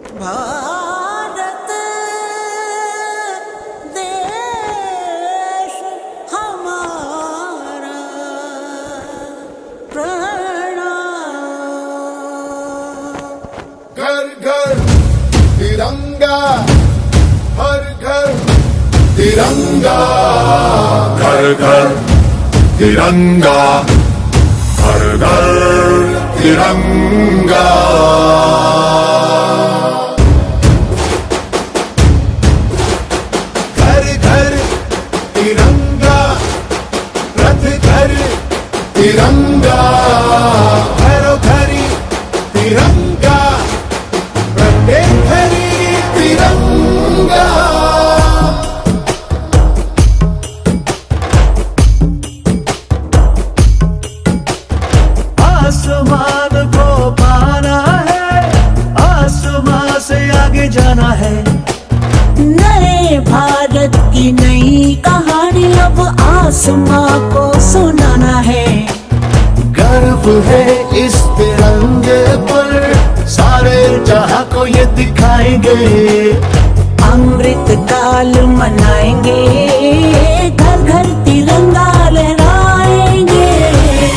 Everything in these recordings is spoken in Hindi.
भारत देश हमारा प्रणाम। घर घर तिरंगा, हर घर तिरंगा, घर घर तिरंगा, हर घर तिरंगा। घर घर तिरंगा, रथ घर तिरंगा, घरों घरी तिरंगा, प्रत्येक घरी तिरंगा। आसमान को पाना है, आसमान से आगे जाना है। नए भारत की नई कहानी अब आसमां को सुनाना है। गर्व है इस तिरंगे पर, सारे जहां को ये दिखाएंगे। अमृत काल मनाएंगे, घर घर तिरंगा लहराएंगे।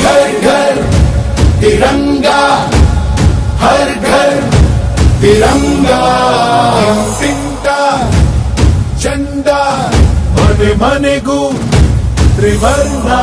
घर घर तिरंगा, हर घर तिरंगा। तिंटा झंडा मने मने गु त्रिवर्णा।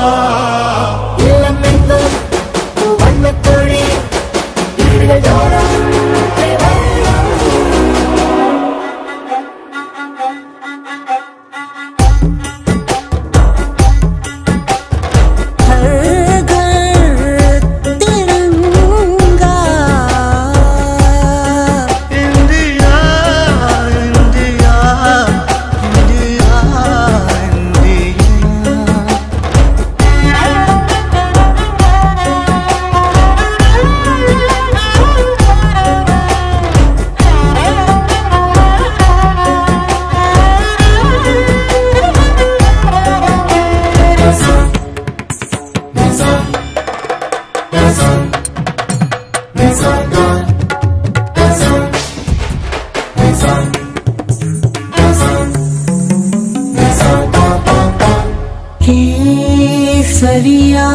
केसरिया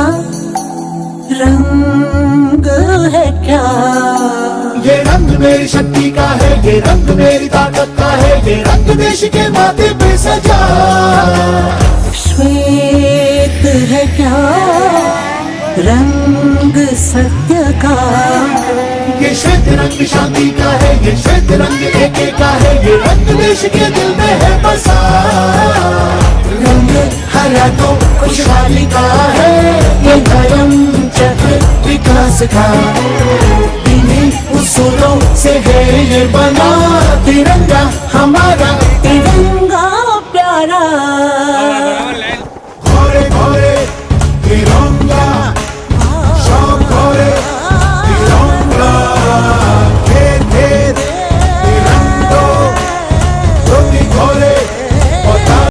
रंग है क्या? ये रंग मेरी शक्ति का है, ये रंग मेरी ताकत का है, ये रंग देश के माथे पे सजा। श्वेत है क्या रंग सत्य का? ये श्वेत रंग शांति का है, ये श्वेत रंग एके का है, ये रंग देश के दिल में है बसा। रंग हरा तो खुशहाली का है, ये धर्म चक्र विकास का। इन्हीं उसूलों से है ये बना तिरंगा